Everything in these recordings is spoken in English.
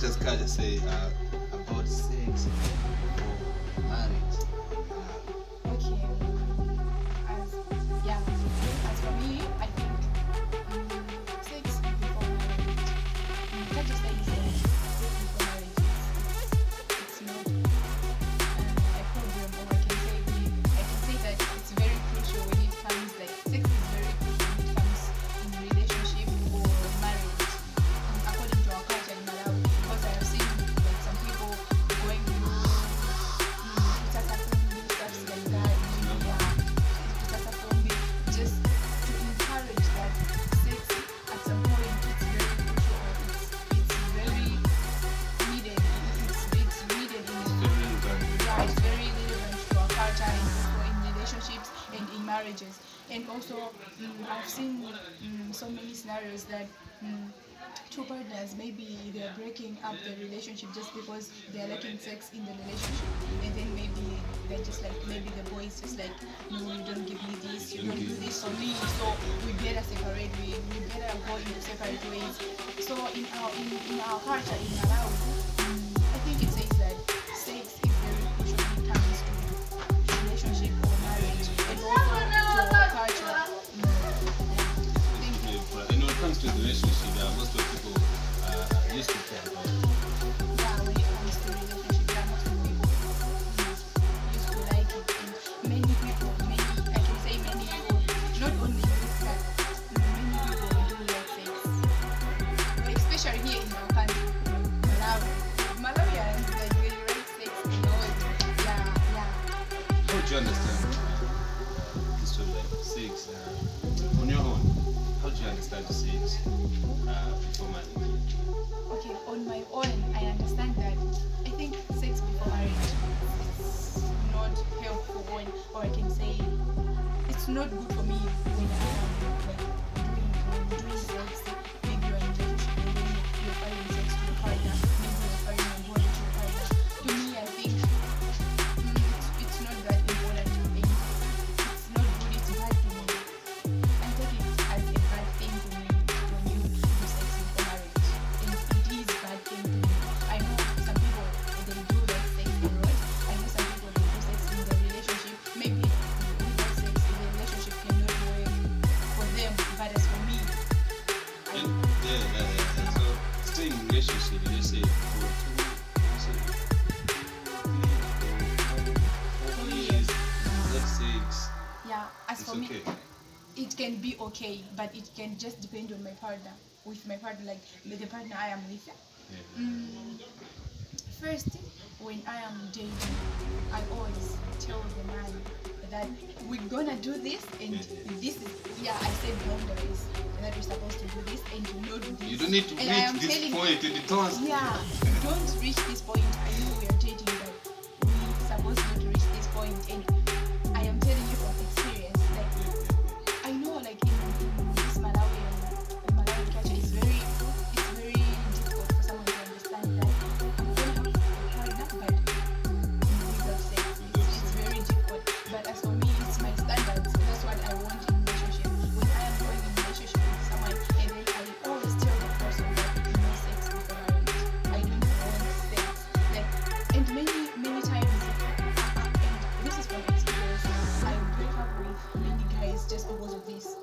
does Kaja say about sex before marriage? Okay. As yeah, as for me, I think sex before marriage. You can't just say sex before marriage. It's not a problem, or I can say that it's very crucial when it comes like sex is very crucial when it comes in relationship or marriage. According to our culture in Malawi, because I have seen like some people going through stuff like that, just to encourage that sex at some point it's very crucial, or it's very needed. It's needed in yeah, it's very relevant to our culture and also in relationships and in marriages. And also I've seen so many scenarios that two partners, maybe they're breaking up the relationship just because they're lacking sex in the relationship, and then maybe they're just like, maybe the boy is just like, no, you don't give me this, you don't do this for me, so we better separate, we better go into separate ways. So in our culture in Malawi, I think it says that sex is very crucial when it comes to relationship or marriage, and also to our culture. And when it comes to the relationship, most of people used to care about it. Yeah, when it comes to relationship, yeah, most of people used to like it, and many people, I can say many people, not only youth, but many people do like sex, but especially here in our country, Malawians, like they like sex, yeah. How do you understand this sort of like sex on your own? How do you understand sex before marriage? Okay, on my own, I understand that I think sex before marriage is not helpful, or I can say it's not good for me when I am like doing sex. Maybe you're in a relationship and then you're fighting sex to your partner. Maybe you're fighting your body to your partner. To me, I think it's not that important. And it's not good. It's bad to me. I take it as a bad thing to me when you do sex before marriage, and it is a bad thing to me. I know some people they do like sex a lot. I know some people they do sex in the relationship. Maybe without sex in the relationship cannot work for them, but as for me, So staying in relationship, let's say for 4 years, without sex, yeah, as it's for me, okay. it can be okay, but it can just depend on my partner. With my partner, like with the partner I am with. Yeah. First, when I am dating, I always tell the man that we're gonna do this, and this is, yeah, I set boundaries that we're supposed to do this and do not do this. You don't need to And I am reach this telling point in the toss. yeah, don't reach this point. I know we are dating, but we're supposed not to reach this point. And I am telling you from experience, like I know, like in this Malawian culture, it's very difficult for someone to understand that I'm gonna have a partner, but without sex, it's very difficult. But as for me, it's my standards. That's what I want in relationship. When I am going in relationship with someone, and then I always tell the person that no sex before marriage. I don't want sex. Like, and many times, and this is from experience, I break up with many guys just because of this.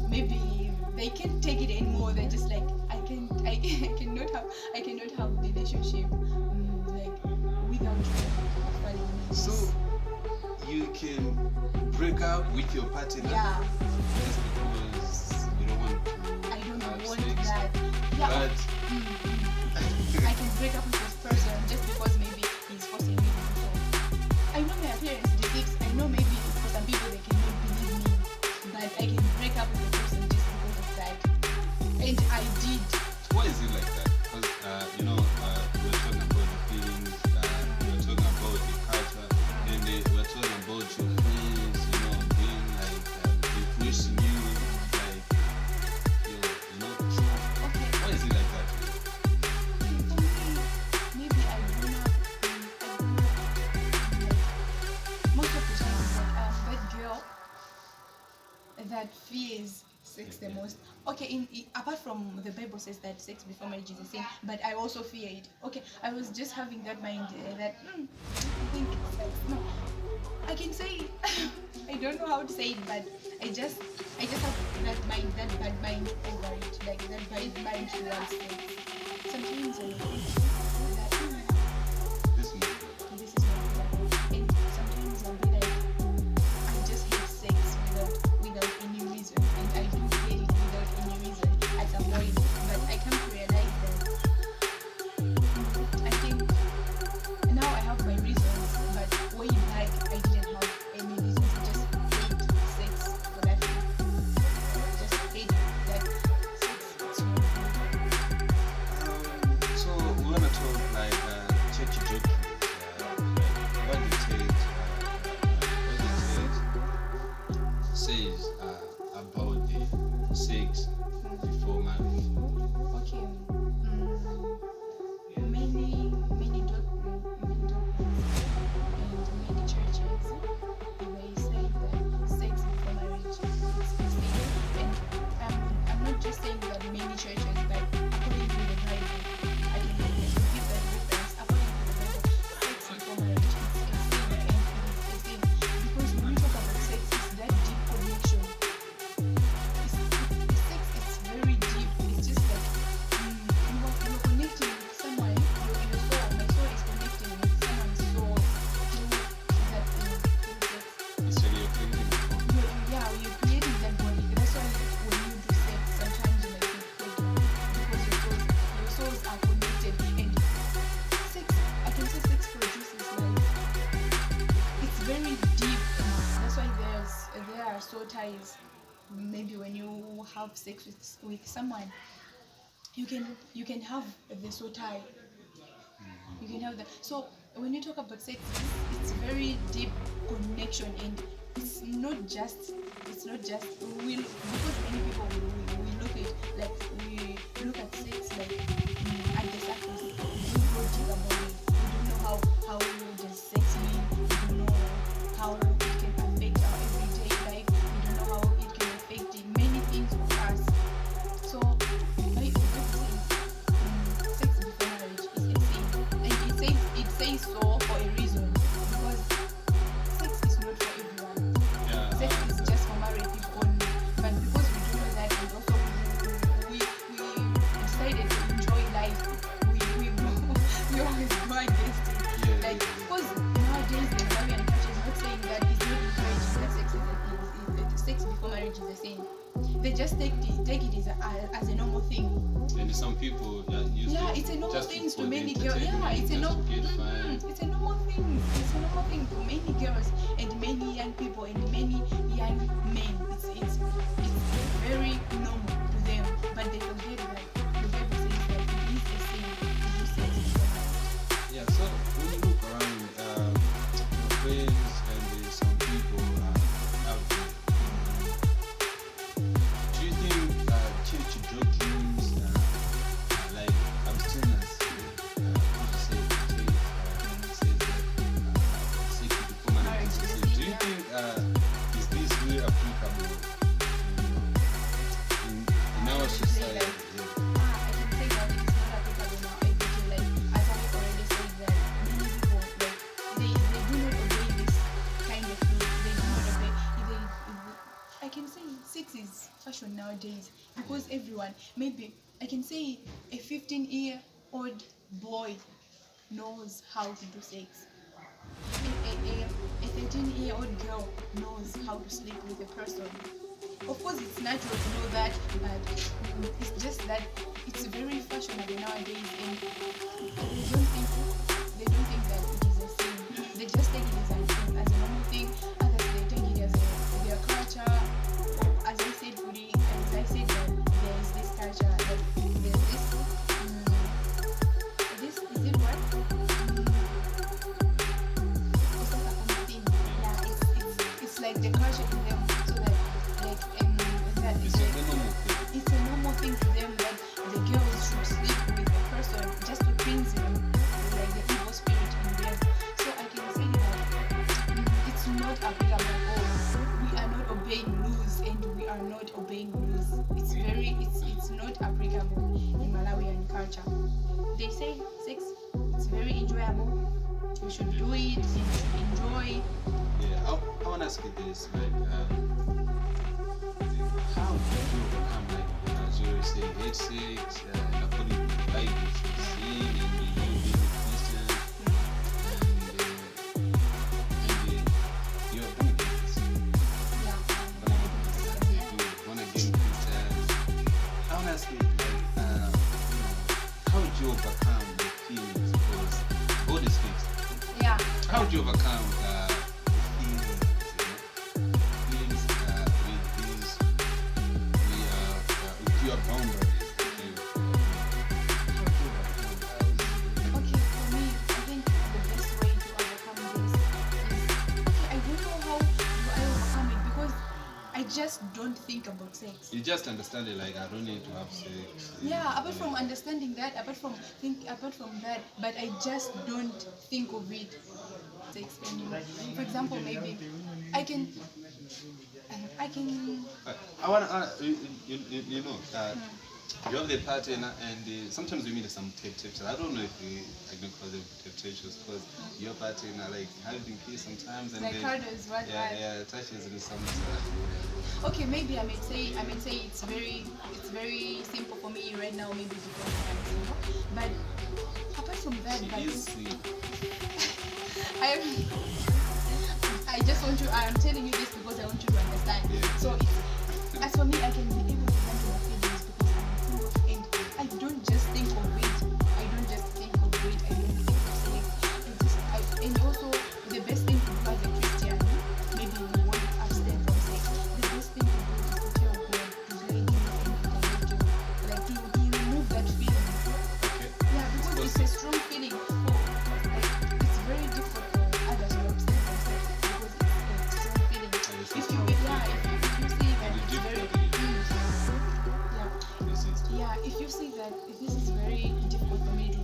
Maybe they can't take it anymore. They're just like, I cannot have relationship like without falling in this. So you can break up with your partner yeah, just because you don't want to I don't have want sex. that. Yeah, But I can break up with this person just because maybe he's forcing me to do so. I know my appearance depicts. I know maybe for some people they cannot believe me, but I can break up with the person just because of that. And I did. why is it like that? Because we're talking about the feelings, we're talking about the culture, and we're talking about your friends, being like they pushing you, like Okay. why is it like that? For me, the most. Okay, apart from the Bible says that sex before marriage is a sin, but I also fear it. Okay, I was just having that mind that I think sex. No, I can say I don't know how to say it, but I just have that mind, that bad mind over it, like that bad mind towards sex. Sometimes I think that This movie. this is not good. And sometimes I'll be like, I just hate sex without any reason, and I do hate it without any reason at some point. But I come to realize that I think now I have my reasons, but way back I didn't have any reasons. I just hate sex for that. Just hate that sex. It's not good. So we're gonna talk like church joking. What the church says about the sex before marriage. Okay. Many doctrines and many churches, they say that sex before marriage is illegal. And I'm not just saying that many churches, but according to the Bible, I can give that reference. According to the Bible, sex before marriage is a sin, and it is a sin because when we talk about sex, it's that deep connection. Sex is very deep. It's just like you're connecting with someone. Your soul, my soul is connecting with someone's soul through that thing, through sex. It's really a thing. You're creating that body. That's why when you do sex, sometimes you might get pregnant because your souls are connected. And sex, I can say sex produces life. It's very deep. That's why there are soul ties. Maybe when you have sex with someone, you can have the soul tie. You can have that. So when you talk about sex, it's very deep connection, and it's not just we because many people we look at like we look at sex like at the surface. We don't go deep about it. We don't know how does sex mean. We don't know how it can affect our everyday life. We don't know how it can affect many things for us. So Bible says sex before marriage is a sin, and it says so for a reason because sex is not for everyone. Yeah. Sex is just for married people only. But because we do know that, and also we decided to enjoy life, we always go against it. Yeah. Like because nowadays the Nigerian culture is not saying that it's not encouraging that sex before marriage is a sin. They just take it as a normal thing. And some people use it It's a normal just thing for to the many girls. entertainment, It's a just normal. to get fun. It's a normal thing. It's a normal thing to many girls and many young people and many young men. It's very normal to them, but they forget that the Bible says that it is a sin to do sex before marriage. Yeah, so when you look around, your friends and there's some people out there, do you think church doctrines like abstinence, says that sex before marriage is a sin. Do you think is this really applicable in our society? Yeah. I can say that it is not applicable now every day. Like as I already said that many people they do not obey this kind of thing. They do not obey. I can say sex is fashion nowadays because everyone, maybe I can say a 15-year-old boy knows how to do sex. A 13-year-old girl knows how to sleep with a person. Of course, it's natural to know that, but it's just that it's very fashionable nowadays, and they don't think that it is a sin. They just take it as a normal thing. Others they take it as their culture. Or as I said, that there is this culture, that there's this is it what? It's like a common thing. Yeah, it's like the culture to them, so that like that It's a normal thing. it's a normal thing to them that the girls should sleep with a person just to please them, like the we should do it, we should enjoy. Yeah, I want to ask you this, like, how do you overcome, like, as you were saying, age 6, according to the Bible, you sin, and you being a Christian, and you're born again Christian. Yeah. You're born again Christian. I want to ask you, like, how do you overcome the feelings? Because God is fixed. Yeah. How do you overcome the feelings? Feelings with your boundaries. How do you overcome? Okay, for me, I think the best way to overcome this is, okay, I don't know how do I overcome it because I just don't think about sex. You just understand it, like, I don't need to have sex. Yeah, apart from understanding that, apart from that, but I just don't think of it. Sex anymore. For example, maybe I can. I want to, you know, you have the partner, and sometimes we meet some temptations. I don't know if I can call them temptations, because your partner, like, having kiss sometimes, and Like then, cuddles, what? yeah, touches and some. Okay, maybe I may say it's very simple for me right now, maybe because I'm single. But apart from that, She but is sweet. I'm telling you this because I want you to understand. Yeah. So it's, as for me, I can be able to handle my feelings because I'm cool and I don't just think of it. I don't just think of it. I don't think of sex. And also the best thing to do as a Christian, maybe you want to abstain from sex. The best thing to do is to tell God to guide you and to direct you, like to remove that feeling. Okay. Yeah, because it's a strong feeling. Like, it's very difficult for others to abstain from sex because it's a strong feeling. If you say that it's very if you say that this is very difficult for me to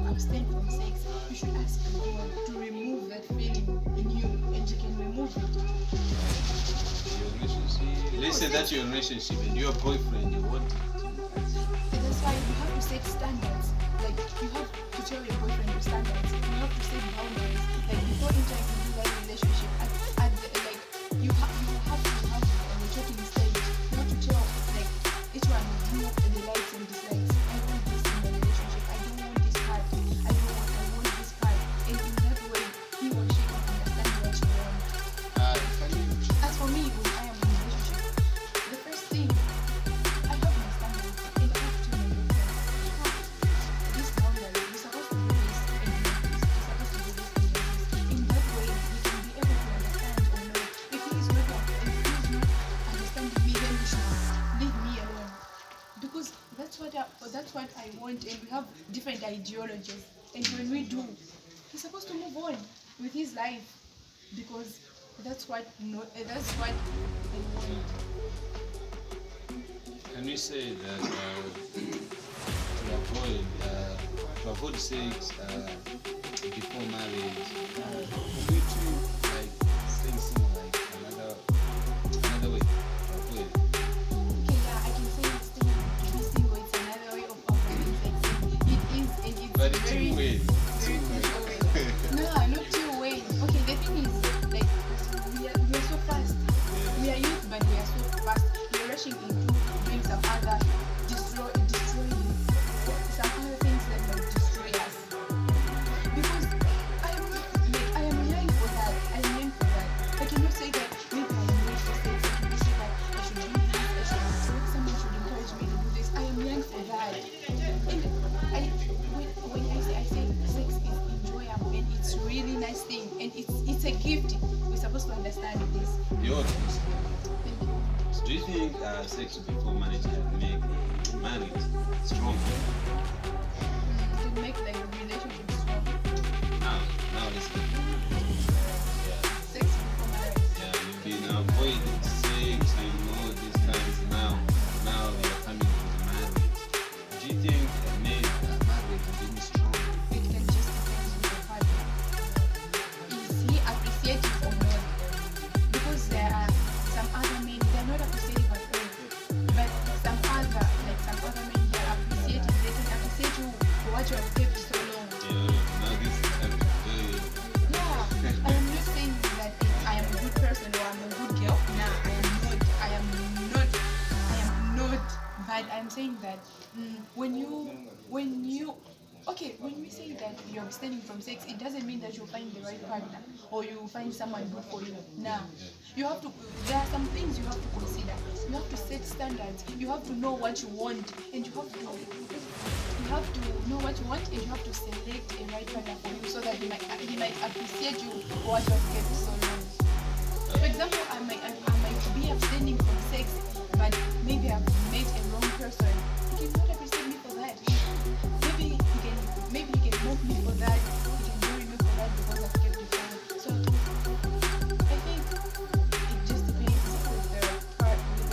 abstain from sex, you should ask God to remove that feeling in you, and you can remove it. Your relationship. Let's say that your relationship and your boyfriend, you want it. And that's why you have to set standards. Like, you have to tell your boyfriend your standards. You have to set boundaries. Like, before entering into that relationship, you have to have a talking stage. You have to tell, like, each one of you the likes and dislikes. I want this in the relationship. I don't want this part. I want this part. And in that way, he or she can understand what you want. As for me, when I am in a relationship, the first thing, I have my standards, and I have to tell my boyfriend, this boundary, we're supposed to do this and do this. We're supposed to do this and do this. In that way, we can be able to understand or know. If he is not understanding me, then he should leave me alone. Because that's what I want, and we have different ideologies. And when we do, he's supposed to move on with his life, because that's what I want. Can we say that to avoid sex before marriage, we treat like staying single like another way to avoid it? Okay, yeah, I can say it's still to be single. It's another way of avoiding sex. It is, and it's But very, two ways. very crucial way. No, not two ways. Okay, the thing is, like, we are so fast. We are youth, but we are so fast. We are rushing into doing some other destroying some other things that might destroy us. Because I am young for that. I am young for that. I cannot say that maybe I am young for sex. I cannot say that I should do this. Someone should encourage me to do this. I am young for that. And when I say sex is enjoyable and it's really nice thing and it's a gift. We're supposed to understand this. Your thoughts. So do you think sex before marriage can make marriage strong? To make like a relationship strong. Now listen. Yeah. Sex before marriage. Yeah, you've been avoiding sex and all these times now you're coming to the marriage. Do you think a marriage can be strong? It can just depend on the partner. Is he appreciative or not? Because there are some other men, they're not appreciative at all. But some other men, they are appreciative. They can appreciate you for what you have kept so that when we say that you're abstaining from sex, it doesn't mean that you'll find the right partner or you find someone good for you. Nah. You have to there are some things you have to consider. You have to set standards. You have to know what you want, and you have to know what you want, and you have to select a right partner for you so that he might appreciate you for what you have kept so long. For example, I might be abstaining from sex, but maybe I've met a wrong person. He cannot appreciate me for that. Maybe he can mock me for that. He can bury me for that because I've kept it wrong. So I think it just depends with the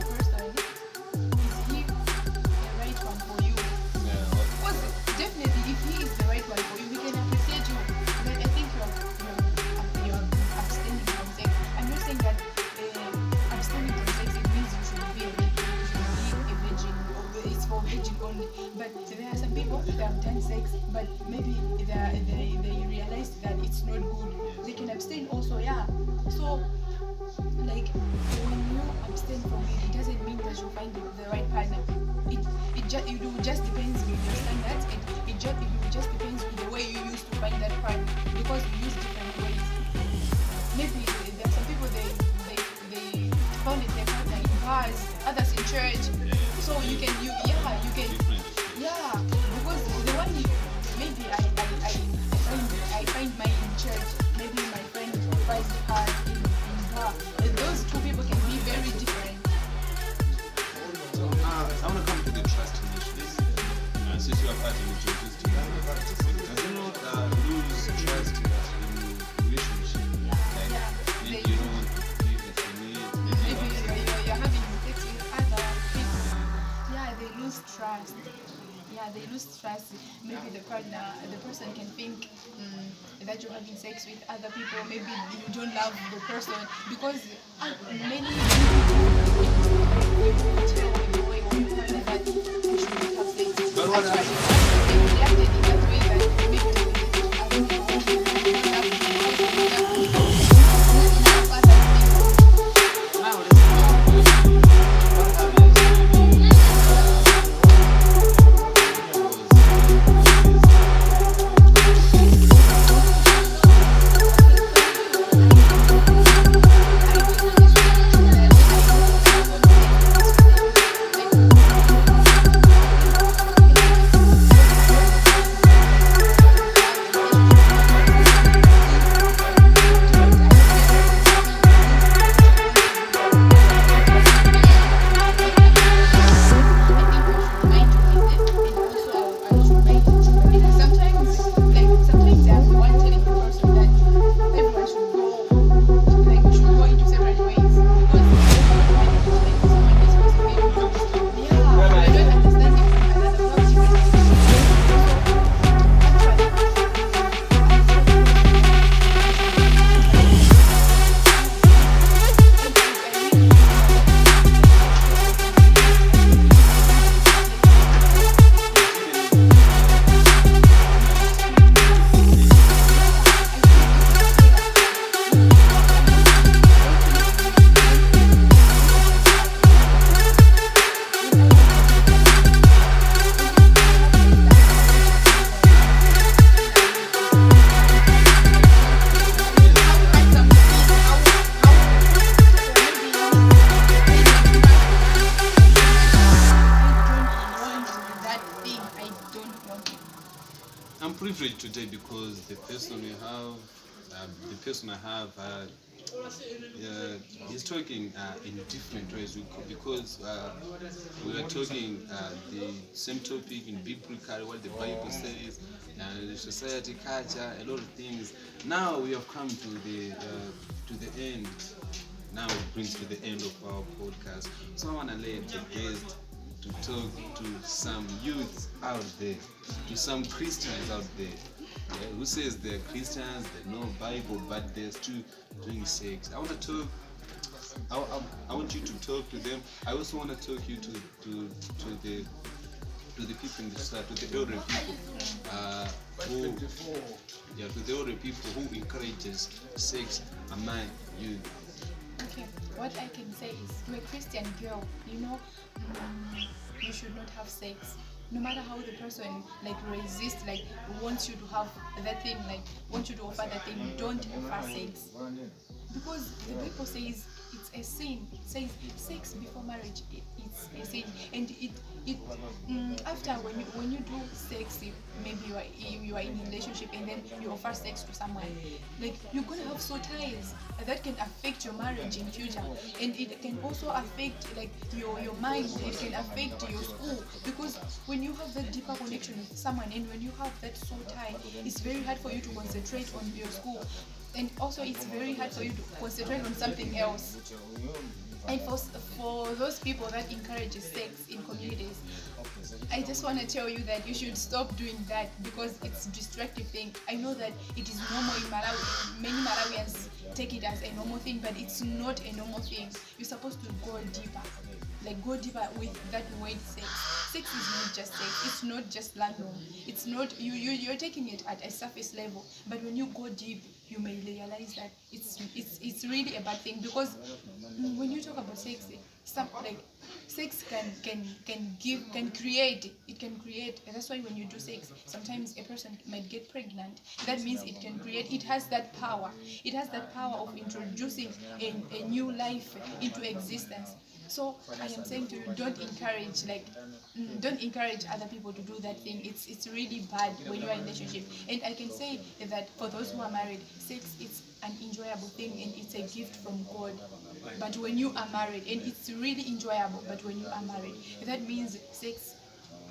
person. Is he the right one for you? Because definitely, if he is the right one for you, he can appreciate you. But I think you're abstaining from sex. I'm not saying that abstaining from sex it means you should be a virgin or it's for virgin only. But there are some people that have done sex, but maybe they realized that it's not good. They can abstain also, yeah. So like when you abstain from it doesn't mean that you find the right partner. It just depends with your standards. It just depends with the way you used to find that partner, because we use different ways. Maybe there are some people they found it their partner in bars, others in church. So you can because the one maybe I find mine in church, maybe my friend finds hers in bar. And those two people can be very different. So I want to come to the trust issues. Since you are part of the churches together, does it not lose trust in relationship? Maybe you don't want to give it to me. Maybe you're having sex with other people. Yeah, they lose trust. Maybe the person can think that you're having sex with other people. Maybe you don't love the person, because many people tell the way or your partner that you should not have sex. But what Actually, they reacted in that way that maybe other people love you. I'm privileged today because the person I have, he's talking in different ways because we are talking the same topic in biblical, what the Bible says, and society, culture, a lot of things. Now we have come to the end. Now it brings to the end of our podcast. So I want to let the guest to talk to some youths out there, to some Christians out there, who says they're Christians, they know Bible, but they're still doing sex. I want to talk. I want you to talk to them. I also want to talk you to the people in the side, to the older people, to the older people who encourages sex among youth. Okay, what I can say is, to a Christian girl, you should not have sex. No matter how the person like resists, like wants you to have that thing, like wants you to offer that thing, don't offer sex. Because the Bible says it's a sin. It says sex before marriage, it's a sin, and it after when you do sex, maybe you are in a relationship and then you offer sex to someone, like you're gonna have soul ties that can affect your marriage in future, and it can also affect like your mind. It can affect your school, because when you have that deeper connection with someone and when you have that soul tie, it's very hard for you to concentrate on your school, and also it's very hard for you to concentrate on something else. And for those people that encourage sex in communities, I just want to tell you that you should stop doing that, because it's a destructive thing. I know that it is normal in Malawi. Many Malawians take it as a normal thing, but it's not a normal thing. You're supposed to go deeper, like go deeper with that word sex. Sex is not just sex. It's not just random. It's not you're taking it at a surface level, but when you go deep, you may realize that it's really a bad thing, because when you talk about sex, some like sex can create, it can create. And that's why when you do sex, sometimes a person might get pregnant. That means it can create, it has that power. It has that power of introducing a new life into existence. So I am saying to you, don't encourage don't encourage other people to do that thing. It's really bad when you are in a relationship. And I can say that for those who are married, sex is an enjoyable thing and it's a gift from God. But when you are married, and it's really enjoyable, but when you are married, that means sex,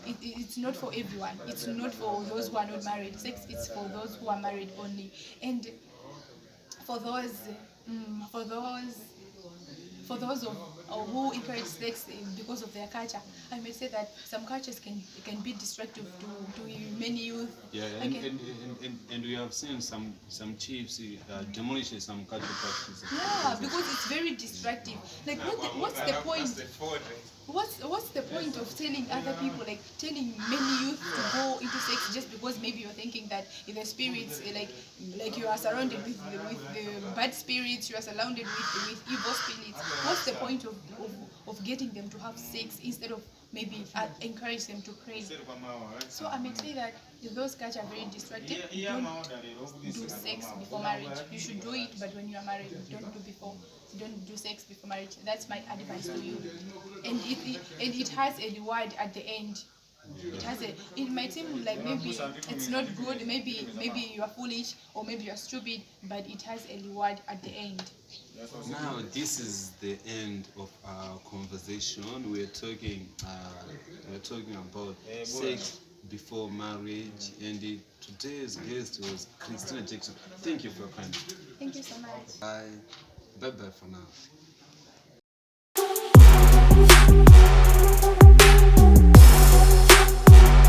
it's not for everyone. It's not for those who are not married. Sex is for those who are married only. And for those for those for those who encourage sex because of their culture, I may say that some cultures can be destructive to many youth. Yeah, and we have seen some chiefs demolishing some cultural practices. Yeah, because it's very destructive. Like, what's the point? What's the point of telling other people, like telling many youth to go into sex just because maybe you're thinking that in the spirits, like you are surrounded with the bad spirits, you are surrounded with evil spirits. What's the point of getting them to have sex instead of maybe encourage them to pray? So I may say that those cultures are very destructive. Don't do sex before marriage. You should do it, but when you are married, don't do sex before marriage. That's my advice to you. And it has a reward at the end. It might seem like maybe it's not good, maybe you are foolish or maybe you are stupid, but it has a reward at the end. Now this is the end of our conversation. We're talking about sex before marriage, and today's guest was Christina Jackson. Thank you for coming. Thank you so much. Bye. Bye bye for now.